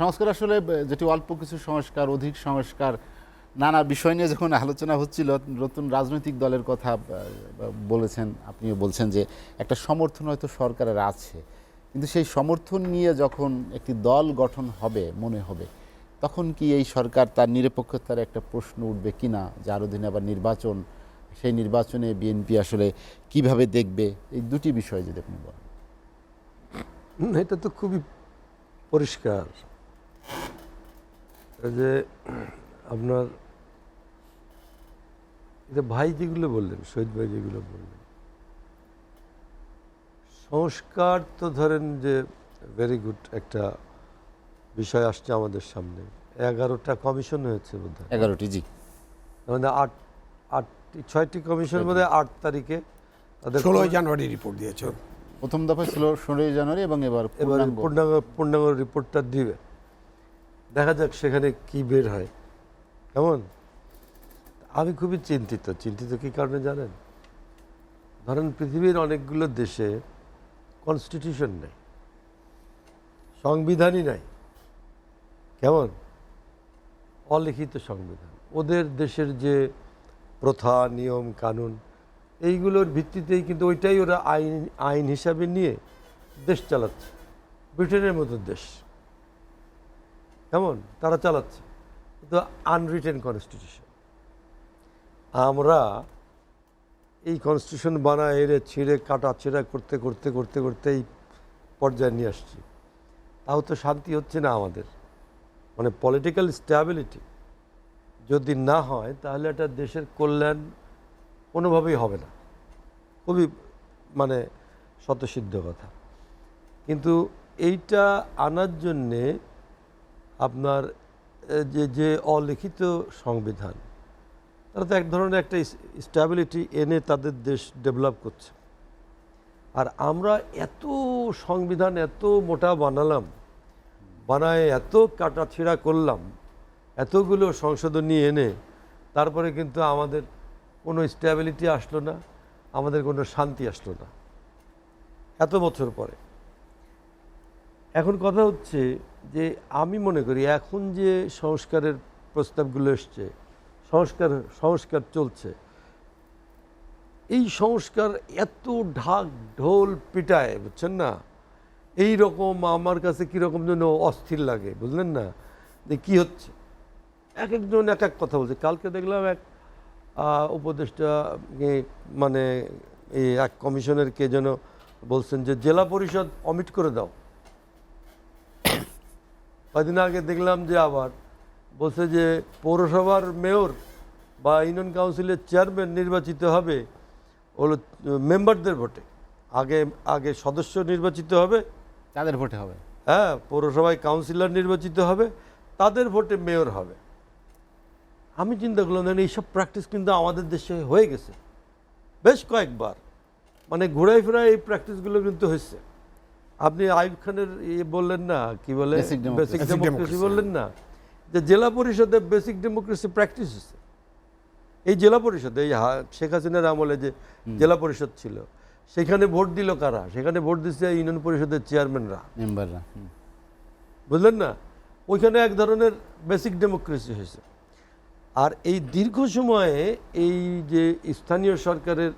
সংস্কার আসলে যেটি অল্প কিছু সংস্কার, অধিক সংস্কার, নানা বিষয় নিয়ে যখন আলোচনা হচ্ছিল, নতুন রাজনৈতিক দলের কথা বলেছেন, আপনিও বলছেন যে একটা সমর্থন হয়তো সরকারের আছে, কিন্তু সেই সমর্থন নিয়ে যখন একটি দল গঠন হবে মনে হবে, তখন কি এই সরকার তার নিরপেক্ষতার একটা প্রশ্ন উঠবে কিনা, যার অধীনে আবার নির্বাচন, সেই নির্বাচনে বিএনপি আসলে কিভাবে দেখবে, এই দুটি বিষয় যদি আপনি বলেন। এটা তো খুবই পরিষ্কার যে আপনার এটা ভাই যেগুলো বললেন, শহীদ ভাই যেগুলো বললেন, সংস্কার তো ধরেন যে ভেরি গুড একটা বিষয় আসছে আমাদের সামনে। 11টা কমিশন হয়েছে বোধহয়, 11টি, জি, মানে 6টি কমিশন বোধ হয় 8 তারিখে তাদের 16 জানুয়ারি রিপোর্ট দিয়েছে। প্রথম দফা ছিল 16 জানুয়ারি এবং এবার পূর্ণাঙ্গ রিপোর্টটা দিবে। দেখা যাক সেখানে কি বের হয়। কেমন, আমি খুবই চিন্তিত কি কারণে জানেন? ধরেন পৃথিবীর অনেকগুলো দেশে কনস্টিটিউশন নেই, সংবিধানই নাই। কেমন, অলিখিত সংবিধান। ওদের দেশের যে প্রথা, নিয়ম কানুন, এইগুলোর ভিত্তিতেই কিন্তু ওইটাই ওরা আইন হিসাবে নিয়ে দেশ চালাচ্ছে। ব্রিটেনের মতো দেশ, কেমন, তারা চালাচ্ছে, কিন্তু আনরিটেন কনস্টিটিউশন। আমরা এই কনস্টিটিউশন বানায় এড়ে ছিঁড়ে কাটা ছেঁড়া করতে করতে করতে করতে এই পর্যায়ে নিয়ে আসছি। তাও তো শান্তি হচ্ছে না আমাদের। মানে পলিটিক্যাল স্ট্যাবিলিটি যদি না হয়, তাহলে একটা দেশের কল্যাণ কোনোভাবেই হবে না। খুবই মানে স্বতঃসিদ্ধ কথা। কিন্তু এইটা আনার জন্যে আপনার যে অলিখিত সংবিধান, তারা তো এক ধরনের একটা স্ট্যাবিলিটি এনে তাদের দেশ ডেভেলপ করছে। আর আমরা এত সংবিধান এত মোটা বানায় এত কাটাছিড়া করলাম, এতগুলো সংশোধনী এনে, তারপরে কিন্তু আমাদের কোনো স্ট্যাবিলিটি আসলো না, আমাদের কোনো শান্তি আসলো না এত বছর পরে। এখন কথা হচ্ছে যে আমি মনে করি এখন যে সংস্কারের প্রস্তাবগুলো এসছে, সংস্কার চলছে, এই সংস্কার এত ঢাক ঢোল পিটায়, বুঝছেন না? এই রকম আমার কাছে কীরকম যেন অস্থির লাগে, বুঝলেন না, যে কী হচ্ছে। এক একজন এক এক কথা বলছে। কালকে দেখলাম এক উপদেষ্টা মানে এই এক কমিশনের কে যেন বলছেন যে জেলা পরিষদ অমিট করে দাও। কদিন আগে দেখলাম যে আবার বলছে যে পৌরসভার মেয়র বা ইউনিয়ন কাউন্সিলের চেয়ারম্যান নির্বাচিত হবে হলো মেম্বারদের ভোটে। আগে সদস্য নির্বাচিত হবে, তাদের ভোটে হবে। হ্যাঁ, পৌরসভায় কাউন্সিলর নির্বাচিত হবে, তাদের ভোটে মেয়র হবে। আমি চিন্তা করলাম এইসব প্র্যাকটিস কিন্তু আমাদের দেশে হয়ে গেছে বেশ কয়েকবার। মানে ঘোরায় ফেরায় এই প্র্যাকটিসগুলো কিন্তু হয়েছে। আপনি আইয়ুব খানের বললেন না, কি বলে, বেসিক ডেমোক্রেসি বললেন না, যে জেলা পরিষদে বেসিক ডেমোক্রেসি প্র্যাকটিস হচ্ছে। এই জেলা পরিষদে এই শেখ হাসিনার আমলে যে জেলা পরিষদ ছিল, সেখানে ভোট দিল কারা? সেখানে ভোট দিচ্ছে ইউনিয়ন পরিষদের চেয়ারম্যানরা, মেম্বাররা, বুঝলেন না? ওইখানে এক ধরনের বেসিক ডেমোক্রেসি হয়েছে। আর এই দীর্ঘ সময়ে এই যে স্থানীয় সরকারের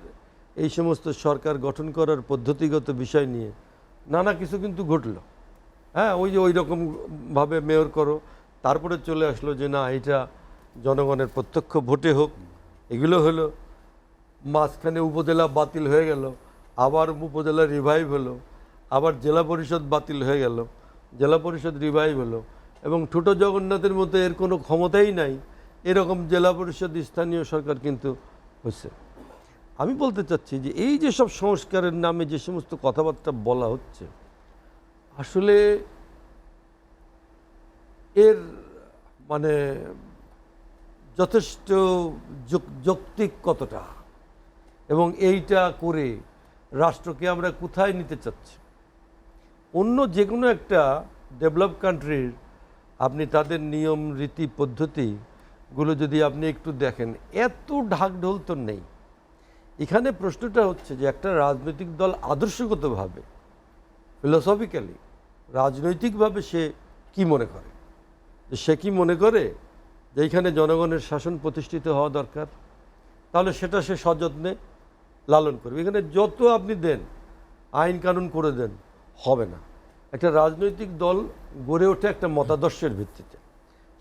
এই সমস্ত সরকার গঠন করার পদ্ধতিগত বিষয় নিয়ে নানা কিছু কিন্তু ঘটলো। হ্যাঁ, ওই যে ওই রকমভাবে মেয়র করো, তারপরে চলে আসলো যে না, এটা জনগণের প্রত্যক্ষ ভোটে হোক, এগুলো হলো। মাঝখানে উপজেলা বাতিল হয়ে গেল, আবার উপজেলা রিভাইভ হলো, আবার জেলা পরিষদ বাতিল হয়ে গেল, জেলা পরিষদ রিভাইভ হলো, এবং ছোটো জগন্নাথের মতো এর কোনো ক্ষমতাই নাই, এরকম জেলা পরিষদ স্থানীয় সরকার কিন্তু হচ্ছে। আমি বলতে চাচ্ছি যে এই যে সব সংস্কারের নামে যে সমস্ত কথাবার্তা বলা হচ্ছে, আসলে এর মানে যথেষ্ট যৌক্তিক কতটা, এবং এইটা করে রাষ্ট্রকে আমরা কোথায় নিতে চাচ্ছি? অন্য যে কোনো একটা ডেভেলপ কান্ট্রির আপনি তাদের নিয়ম রীতি পদ্ধতিগুলো যদি আপনি একটু দেখেন, এত ঢাকঢোল তো নেই। এখানে প্রশ্নটা হচ্ছে যে একটা রাজনৈতিক দল আদর্শগতভাবে, ফিলোসফিক্যালি, রাজনৈতিকভাবে সে কি মনে করে, যে সে কি মনে করে যে এইখানে জনগণের শাসন প্রতিষ্ঠিত হওয়া দরকার, তাহলে সেটা সে সযত্নে লালন করবে। এখানে যত আপনি দেন, আইন কানুন করে দেন, হবে না। একটা রাজনৈতিক দল গড়ে ওঠে একটা মতাদর্শের ভিত্তিতে,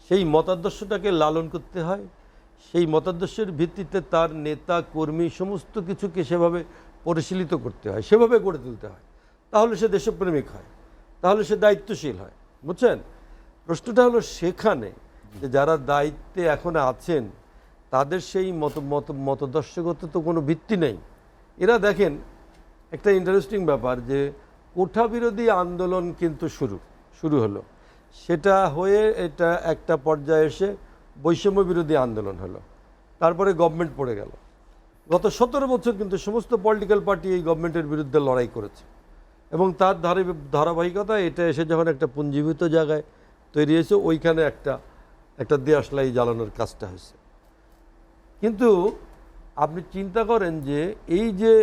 সেই মতাদর্শটাকে লালন করতে হয়, সেই মতাদর্শের ভিত্তিতে তার নেতা কর্মী সমস্ত কিছুকে সেভাবে পরিশীলিত করতে হয়, সেভাবে গড়ে তুলতে হয়, তাহলে সে দেশপ্রেমিক হয়, তাহলে সে দায়িত্বশীল হয়। বুঝছেন? প্রশ্নটা হলো সেখানে যে যারা দায়িত্বে এখন আছেন তাদের সেই মতদর্শগত তো কোনো ভিত্তি নেই। এরা দেখেন একটা ইন্টারেস্টিং ব্যাপার যে কোঠা বিরোধী আন্দোলন কিন্তু শুরু হলো, সেটা হয়ে এটা একটা পর্যায়ে এসে বৈষম্য বিরোধী আন্দোলন হলো, তারপরে গভর্নমেন্ট পড়ে গেল। গত 17 বছর কিন্তু সমস্ত পলিটিক্যাল পার্টি এই গভর্নমেন্টের বিরুদ্ধে লড়াই করেছে, এবং তার ধারাবাহিকতা এটা এসে যখন একটা পুঞ্জীভূত জায়গায় তৈরি হয়েছে, ওইখানে একটা দেশলাই জ্বালানোর কাজটা হয়েছে। কিন্তু আপনি চিন্তা করেন যে এই যে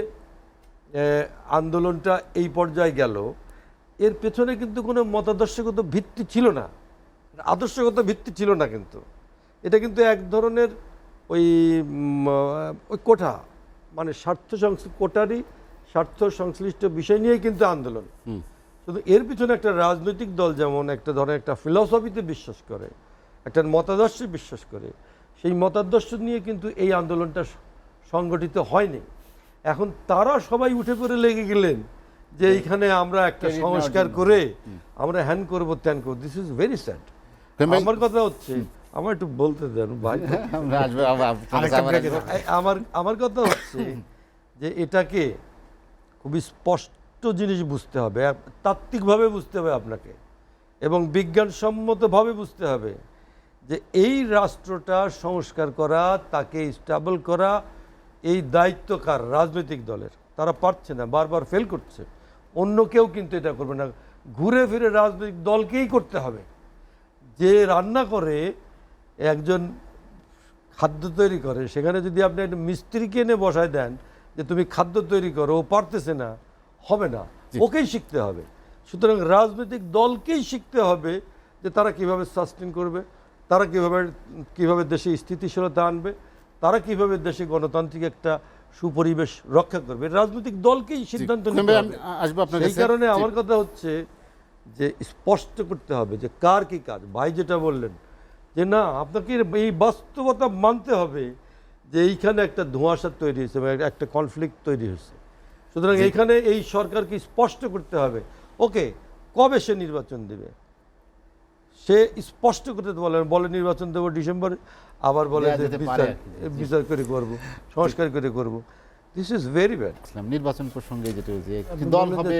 আন্দোলনটা এই পর্যায়ে গেল, এর পেছনে কিন্তু কোনো মতাদর্শগত ভিত্তি ছিল না, আদর্শগত ভিত্তি ছিল না, কিন্তু এটা কিন্তু এক ধরনের ওই কোঠা, মানে কোটারই স্বার্থ সংশ্লিষ্ট বিষয় নিয়েই কিন্তু আন্দোলন। শুধু এর পিছনে একটা রাজনৈতিক দল যেমন একটা ধরনের একটা ফিলসফিতে বিশ্বাস করে, একটা মতাদর্শে বিশ্বাস করে, সেই মতাদর্শ নিয়ে কিন্তু এই আন্দোলনটা সংগঠিত হয়নি। এখন তারা সবাই উঠে পড়ে লেগে গেলেন যে এইখানে আমরা একটা সংস্কার করে আমরা হ্যান করবো ত্যান করবো। This is very sad. আমার কথা হচ্ছে, আমার একটু বলতে দেন ভাই, আমার কথা হচ্ছে যে এটাকে খুবই স্পষ্ট জিনিস বুঝতে হবে, তাত্ত্বিকভাবে বুঝতে হবে আপনাকে, এবং বিজ্ঞানসম্মতভাবে বুঝতে হবে যে এই রাষ্ট্রটা সংস্কার করা, তাকে স্টেবল করা, এই দায়িত্ব কার? রাজনৈতিক দলের। তারা পারছে না, বারবার ফেল করছে। অন্য কেউ কিন্তু এটা করবে না, ঘুরে ফিরে রাজনৈতিক দলকেই করতে হবে। যে রান্না করে, একজন খাদ্য তৈরি করে, সেখানে যদি আপনি একটা মিস্ত্রিকে এনে বসায় দেন যে তুমি খাদ্য তৈরি করো, ও পারতেছে না, হবে না, ওকেই শিখতে হবে। সুতরাং রাজনৈতিক দলকেই শিখতে হবে যে তারা কিভাবে সাস্টেন করবে, তারা কিভাবে দেশে স্থিতিশীলতা আনবে, তারা কিভাবে দেশে গণতান্ত্রিক একটা সুপরিবেশ রক্ষা করবে। রাজনৈতিক দলকেই সিদ্ধান্ত নিতে হবে। এই কারণে আমার কথা হচ্ছে যে স্পষ্ট করতে হবে যে কার কি কাজ। ভাই যেটা বললেন যে না, আপনাকে এই বাস্তবতা মানতে হবে যে এইখানে একটা ধোঁয়াশা তৈরি হয়েছে, একটা কনফ্লিক্ট তৈরি হয়েছে। সুতরাং এইখানে এই সরকারকে স্পষ্ট করতে হবে, ওকে কবে সে নির্বাচন দেবে, সে স্পষ্ট করতে বলে নির্বাচন দেবো ডিসেম্বরে, আবার বলে বিচার করে করবো, সংস্কার করে করবো। This is very bad. নির্বাচন প্রসঙ্গে যেটা দল হবে,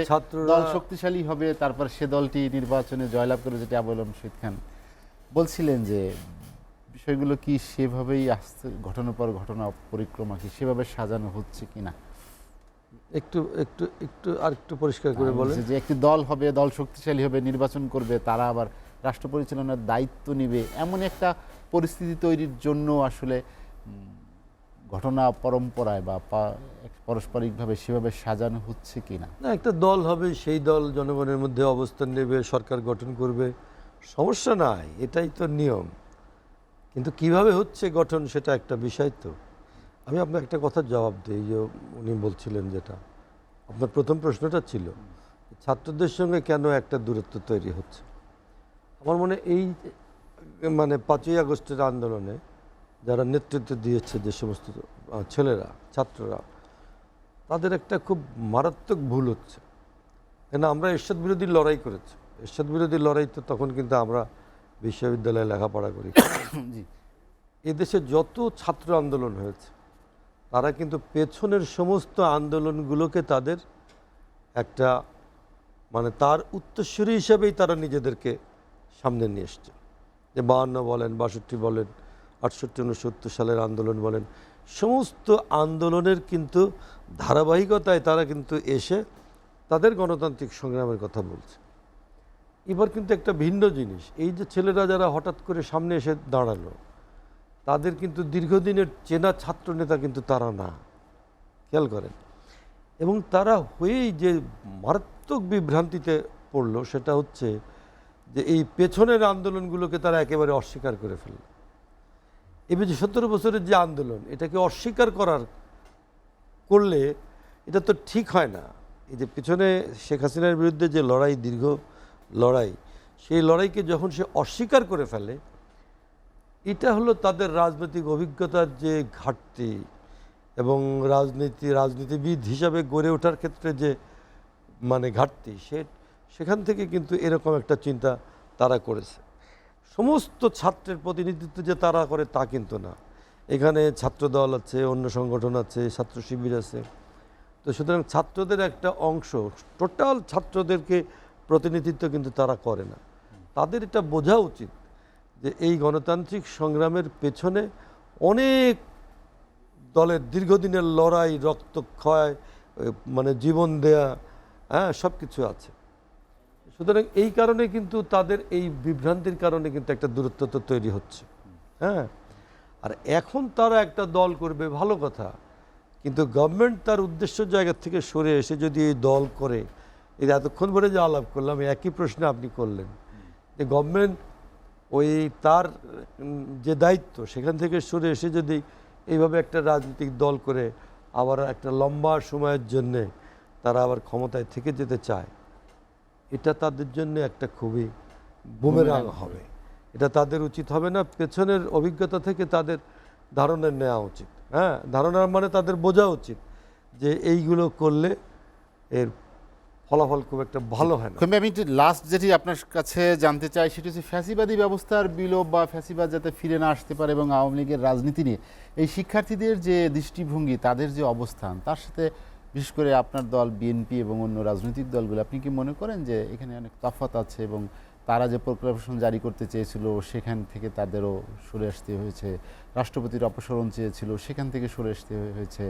দল শক্তিশালী হবে, তারপর সে দলটি নির্বাচনে জয়লাভ করে, যেটা আবুল শহীদ খান বলছিলেন যে বিষয়গুলো কি সেভাবেই আসছে, ঘটনার পর ঘটনা পরিক্রমা কি সেভাবে সাজানো হচ্ছে কিনা একটু একটু একটু আর একটু পরিষ্কার করে বলেন। যে একটি দল হবে, দল শক্তিশালী হবে, নির্বাচন করবে, তারা আবার রাষ্ট্র পরিচালনার দায়িত্ব নেবে, এমন একটা পরিস্থিতি তৈরির জন্য আসলে ঘটনা পরম্পরায় বা পারস্পরিকভাবে সেভাবে সাজানো হচ্ছে কিনা। না, একটা দল হবে, সেই দল জনগণের মধ্যে অবস্থান নেবে, সরকার গঠন করবে, সমস্যা নাই, এটাই তো নিয়ম। কিন্তু কিভাবে হচ্ছে গঠন, সেটা একটা বিষয়। তো আমি আপনার একটা কথার জবাব দিই, যে উনি বলছিলেন যেটা আপনার প্রথম প্রশ্নটা ছিল, ছাত্রদের সঙ্গে কেন একটা দূরত্ব তৈরি হচ্ছে। আমার মনে এই 5ই আগস্টের আন্দোলনে যারা নেতৃত্ব দিয়েছে, যে সমস্ত ছেলেরা, ছাত্ররা, তাদের একটা খুব মারাত্মক ভুল হচ্ছে। কেন আমরা এরশাদ বিরোধী লড়াই করেছি। এরশাদ বিরোধী লড়াই তো তখন কিন্তু আমরা বিশ্ববিদ্যালয়ে লেখাপড়া করি। এদেশে যত ছাত্র আন্দোলন হয়েছে, তারা কিন্তু পেছনের সমস্ত আন্দোলনগুলোকে তাদের একটা তার উত্তরসূরি হিসাবেই তারা নিজেদেরকে সামনে নিয়ে এসছে। যে 52 বলেন, 62 বলেন, 68, 69 সালের আন্দোলন বলেন, সমস্ত আন্দোলনের কিন্তু ধারাবাহিকতায় তারা কিন্তু এসে তাদের গণতান্ত্রিক সংগ্রামের কথা বলছে। এবার কিন্তু একটা ভিন্ন জিনিস, এই যে ছেলেরা যারা হঠাৎ করে সামনে এসে দাঁড়ালো, তাদের কিন্তু দীর্ঘদিনের চেনা ছাত্র নেতা কিন্তু তারা না, খেয়াল করেন। এবং তারা হয়েই যে মারাত্মক বিভ্রান্তিতে পড়লো, সেটা হচ্ছে যে এই পেছনের আন্দোলনগুলোকে তারা একেবারে অস্বীকার করে ফেলল। এবার যে 17 বছরের যে আন্দোলন, এটাকে অস্বীকার করলে এটা তো ঠিক হয় না। এই যে পিছনে শেখ হাসিনার বিরুদ্ধে যে লড়াই, দীর্ঘ লড়াই, সেই লড়াইকে যখন সে অস্বীকার করে ফেলে, এটা হলো তাদের রাজনৈতিক অভিজ্ঞতার যে ঘাটতি এবং রাজনীতিবিদ হিসাবে গড়ে ওঠার ক্ষেত্রে যে মানে ঘাটতি, সেখান থেকে কিন্তু এরকম একটা চিন্তা তারা করেছে। সমস্ত ছাত্রের প্রতিনিধিত্ব যে তারা করে তা কিন্তু না। এখানে ছাত্রদল আছে, অন্য সংগঠন আছে, ছাত্র শিবির আছে। তো সুতরাং ছাত্রদের একটা অংশ, টোটাল ছাত্রদেরকে প্রতিনিধিত্ব কিন্তু তারা করে না। তাদের এটা বোঝা উচিত যে এই গণতান্ত্রিক সংগ্রামের পেছনে অনেক দলের দীর্ঘদিনের লড়াই, রক্তক্ষয়, মানে জীবন দেয়া, হ্যাঁ, সব কিছু আছে। সুতরাং এই কারণে কিন্তু তাদের এই বিভ্রান্তির কারণে কিন্তু একটা দূরত্ব তো তৈরি হচ্ছে। হ্যাঁ, আর এখন তারা একটা দল করবে, ভালো কথা, কিন্তু গভর্নমেন্ট তার উদ্দেশ্য জায়গা থেকে সরে এসে যদি এই দল করে, এই এতক্ষণ ধরে যে আলাপ করলাম একই প্রশ্ন আপনি করলেন, যে গভর্নমেন্ট ওই তার যে দায়িত্ব সেখান থেকে সরে এসে যদি এইভাবে একটা রাজনৈতিক দল করে আবার একটা লম্বা সময়ের জন্যে তারা আবার ক্ষমতায় থেকে যেতে চায়, এটা তাদের জন্য একটা খুবই বুমেরাং হবে। এটা তাদের উচিত হবে না। পেছনের অভিজ্ঞতা থেকে তাদের ধারণা নেওয়া উচিত। হ্যাঁ, ধারণার মানে তাদের বোঝা উচিত যে এইগুলো করলে এর ফলাফল খুব একটা ভালো হয় না। আমি লাস্ট যেটি আপনার কাছে জানতে চাই সেটি হচ্ছে ফ্যাসিবাদী ব্যবস্থার বিলোপ বা ফ্যাসিবাদ যাতে ফিরে না আসতে পারে এবং আওয়ামী লীগের রাজনীতি নিয়ে এই শিক্ষার্থীদের যে দৃষ্টিভঙ্গি, তাদের যে অবস্থান, তার সাথে বিশেষ করে আপনার দল বিএনপি এবং অন্য রাজনৈতিক দলগুলো, আপনি কি মনে করেন যে এখানে অনেক তফাৎ আছে এবং তারা যে প্রোক্লামেশন জারি করতে চেয়েছিল সেখান থেকে তাদেরও সরে আসতে হয়েছে, রাষ্ট্রপতির অপসারণ চেয়েছিল সেখান থেকে সরে আসতে হয়েছে,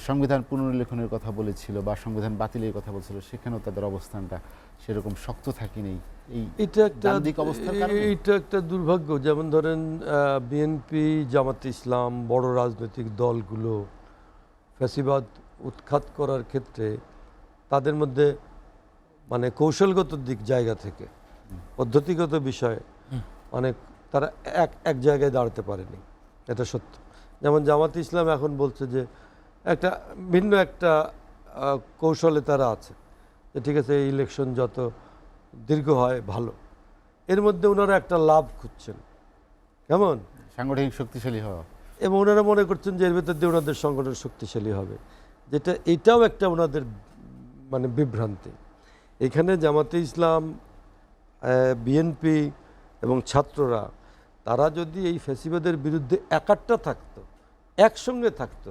সংবিধান পুনর্লেখনের কথা বলেছিল বা সংবিধান বাতিলের কথা বলছিল, সেখানেও তাদের অবস্থানটা সেরকম শক্ত থাকেনি এটা একটা দুর্ভাগ্য। যেমন ধরেন বিএনপি, জামাতে ইসলাম, বড় রাজনৈতিক দলগুলো ফ্যাসিবাদ উৎখাত করার ক্ষেত্রে তাদের মধ্যে মানে কৌশলগত দিক জায়গা থেকে, পদ্ধতিগত বিষয়ে অনেক তারা এক জায়গায় দাঁড়াতে পারেনি, এটা সত্য। যেমন জামাতে ইসলাম এখন বলছে যে একটা ভিন্ন একটা কৌশলে তারা আছে, যে ঠিক আছে এই ইলেকশন যত দীর্ঘ হয় ভালো। এর মধ্যে ওনারা একটা লাভ খুঁজছেন, কেমন সাংগঠনিক শক্তিশালী হওয়া, এবং ওনারা মনে করছেন যে এর ভেতর দিয়ে ওনাদের সংগঠন শক্তিশালী হবে, যেটা এটাও একটা ওনাদের মানে বিভ্রান্তি। এখানে জামাতে ইসলাম, বিএনপি এবং ছাত্ররা তারা যদি এই ফ্যাসিবাদের বিরুদ্ধে একাট্টা থাকতো, একসঙ্গে থাকতো,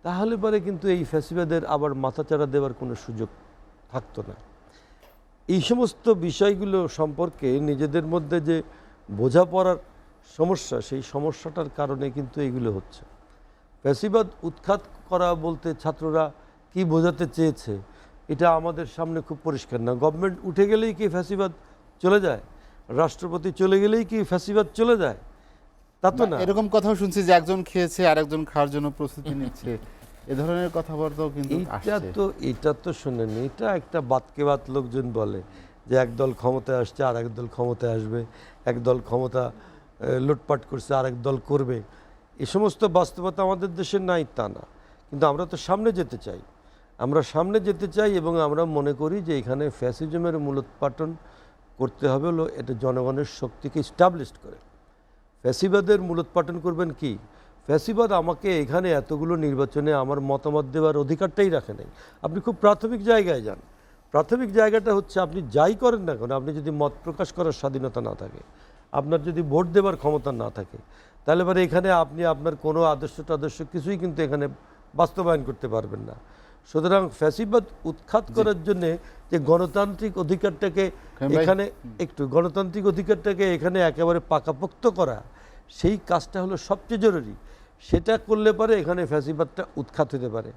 তাহলে পরে কিন্তু এই ফ্যাসিবাদের আবার মাথাচাড়া দেওয়ার কোনো সুযোগ থাকতো না। এই সমস্ত বিষয়গুলো সম্পর্কে নিজেদের মধ্যে যে বোঝাপড়ার সমস্যা, সেই সমস্যাটার কারণে কিন্তু এগুলো হচ্ছে। ফ্যাসিবাদ উৎখাত করা বলতে ছাত্ররা কি বোঝাতে চেয়েছে এটা আমাদের সামনে খুব পরিষ্কার না। গভর্নমেন্ট উঠে গেলেই কি ফ্যাসিবাদ চলে যায়? রাষ্ট্রপতি চলে গেলেই কি ফ্যাসিবাদ চলে যায়? তা তো না। এরকম কথাও শুনছি যে একজন খেয়েছে আর একজন খাওয়ার জন্য প্রস্তুতি নিচ্ছে, এ ধরনের কথাবার্তাও কিন্তু এটা তো শুনেন, এটা একটা বাতকে বাত লোকজন বলে যে একদল ক্ষমতায় আসছে আর একদল ক্ষমতায় আসবে, একদল ক্ষমতা লুটপাট করছে আর এক দল করবে। এই সমস্ত বাস্তবতা আমাদের দেশে নাই তা না, কিন্তু আমরা তো সামনে যেতে চাই। আমরা সামনে যেতে চাই এবং আমরা মনে করি যে এখানে ফ্যাসিজমের মূলোৎপাটন করতে হবে হলো এটা জনগণের শক্তিকে স্টাবলিশড করে। ফ্যাসিবাদের মূলোৎপাটন করবেন কি? ফ্যাসিবাদ আমাকে এখানে এতগুলো নির্বাচনে আমার মতামত দেওয়ার অধিকারটাই রাখে নাই। আপনি খুব প্রাথমিক জায়গায় যান, প্রাথমিক জায়গাটা হচ্ছে আপনি যাই করেন না কেন, আপনি যদি মত প্রকাশ করার স্বাধীনতা না থাকে, আপনার যদি ভোট দেওয়ার ক্ষমতা না থাকে, তাহলে পরে এখানে আপনি আপনার কোনো আদর্শ কিছুই কিন্তু এখানে বাস্তবায়ন করতে পারবেন না। সুতরাং ফ্যাসিবাদ উৎখাত করার জন্যে যে গণতান্ত্রিক অধিকারটাকে এখানে একেবারে পাকাপোক্ত করা, সেই কাজটা হলো সবচেয়ে জরুরি। সেটা করলে পরে এখানে ফ্যাসিবাদটা উৎখাত হতে পারে।